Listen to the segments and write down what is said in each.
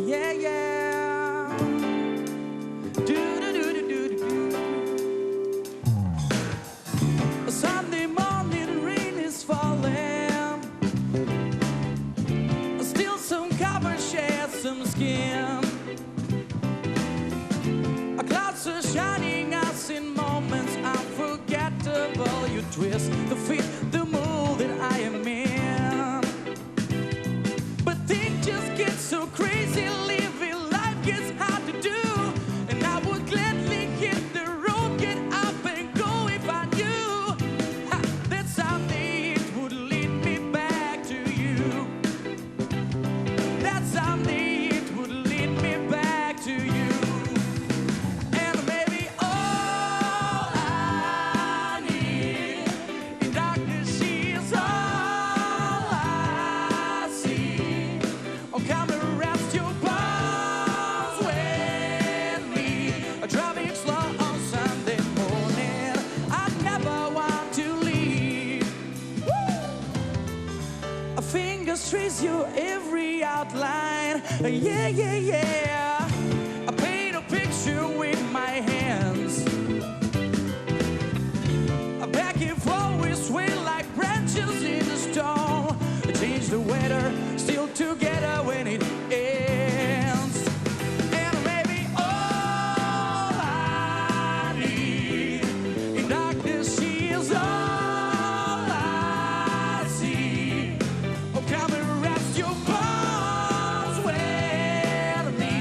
Yeah, yeah. Do-do-do-do-do-do. Sunday morning, rain is falling. Still some cover share some skin. Clouds are shining us in moments unforgettable. You twist the fit, the mood that I am in. But things just get so crazy, living life gets hard to do. And I would gladly hit the road, get up and go if I knew that someday it would lead me back to you. That someday it would lead me back to you. And maybe all I need in darkness is all I see. Oh, come and rest your bones with me. Driving slow on Sunday morning, I never want to leave. A finger trace your every outline. Yeah, yeah, yeah. I paint a picture with my hands. Back and forth we sway like branches in a storm. Change the weather, still together when it ends. And maybe all I need in darkness is all I see. Oh, come and rest your bones with me.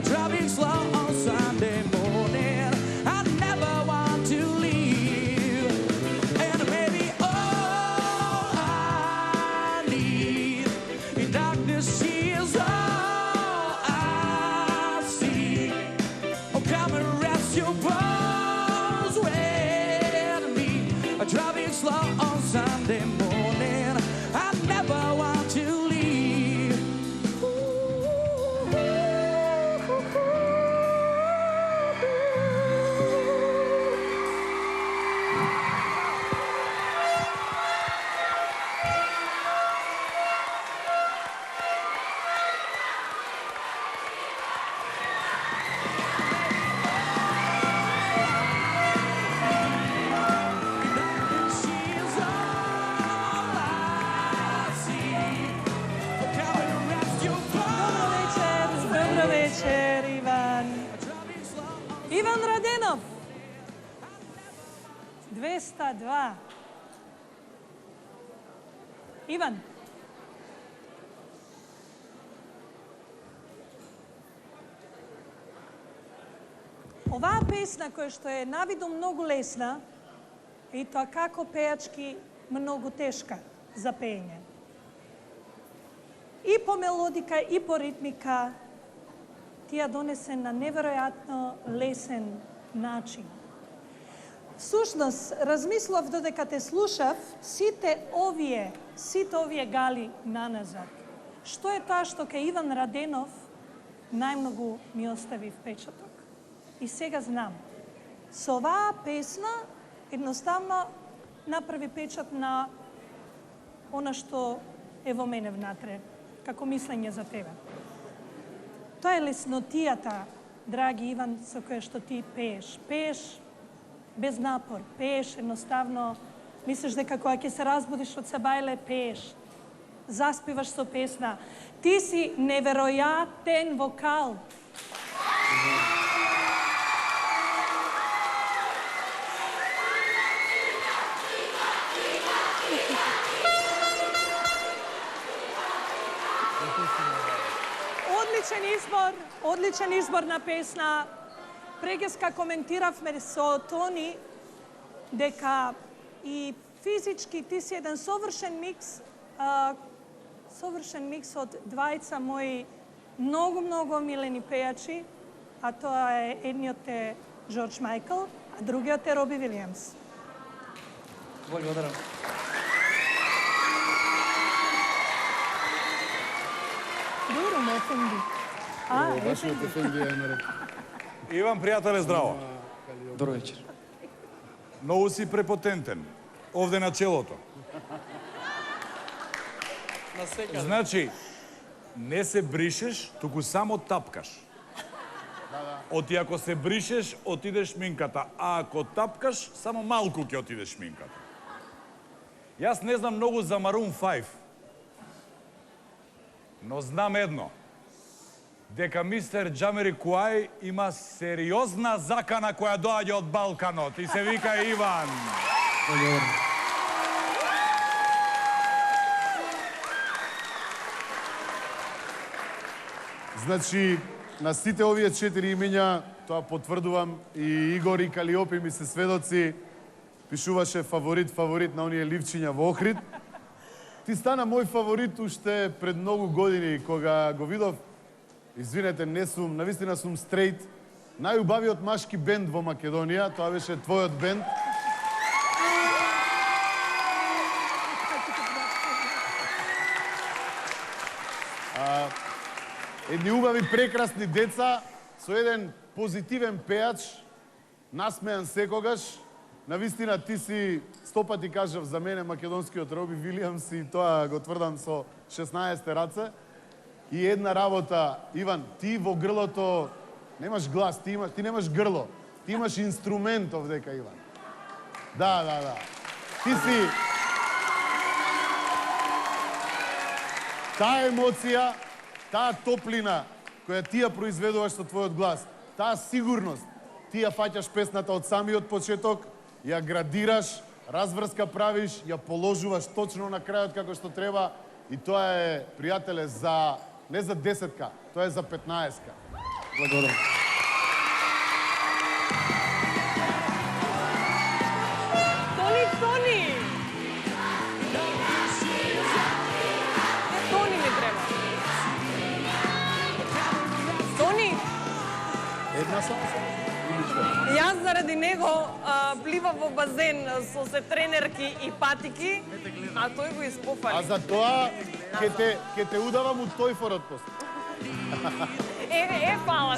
Driving slow on Sunday morning, I never want to leave. And maybe all I need in darkness is all I see. Oh, come and rest your bones with me. Driving slow on Sunday morning, I never want to leave. Darkness is all I see. Oh, come and rest your bones. Dobro večer, Ivan. Driving slow on Ivan Radenov. 202. Ivan. Оваа песна која што е навиду многу лесна и тоа како пејачки многу тешка за пеење. И по мелодика и по ритмика ти ја донесе на неверојатно лесен начин. Всушност, размислав додека те слушав сите овие гали наназад. Што е тоа што кај Иван Раденов најмногу ми остави впечаток? И сега знам. Со оваа песна едноставно направи печат на она што е во мене внатре, како мислење за тебе. Тоа е леснотијата, драги Иван, со која што ти пееш. Пееш без напор, пееш едноставно, мислиш дека кога ќе се разбудиш од сабајле, пееш. Заспиваш со песна. Ти си неверојатен вокал. Одличен избор на песна. Прегеска коментиравме со Тони дека и физички ти си еден совршен микс од двајца мои многу омилени пејачи, а тоа е едниот е Джордж Майкл, а другиот е Роби Вилијамс. Благодарам. Добро ме офенди. Вашиот Ефенди е наред. Иван, пријателе, здраво. Добро вечер. Многу си препотентен. Овде на челото. На секаде. Значи, не се бришеш, туку само тапкаш. Оти ако се бришеш, отиде шминката, а ако тапкаш, само малку ќе отиде шминката. Јас не знам многу за Maroon 5, но знам едно. Дека мистер Джамерикуај има сериозна закана која доаѓа од Балканот и се вика Иван. Значи, на сите овие 4 имења, тоа потврдувам, и Игор и Калиопи ми се сведоци, пишуваше фаворит на оние ливчиња во Охрид. Ти стана мој фаворит уште пред многу години, кога го видов, извинете, навистина сум стрейт, најубавиот машки бенд во Македонија, тоа беше твојот бенд. Едни убави, прекрасни деца, со еден позитивен пеач, насмеан секогаш. Навистина, ти си, 100 пати кажав за мене, македонскиот Роби Вилијамс, и тоа го тврдам со 16 раце. И една работа, Иван, ти во грлото немаш глас, ти немаш грло, ти имаш инструмент овдека, Иван. Да. Ти си... Таа емоција, таа топлина која ти ја произведуваш со твојот глас, таа сигурност, ти ја фаќаш песната од самиот почеток, ја градираш, разврска правиш, ја положуваш точно на крајот како што треба, и тоа е, пријателе, не за 10-ка, тоа е за 15-ка. Благодарам. Тони! Тони ми треба. Тони! Една само? Јас заради него пливам во базен со се тренерки и патики, а тој го испофали. А за тоа ќе те удавам од тој форот после. Фала.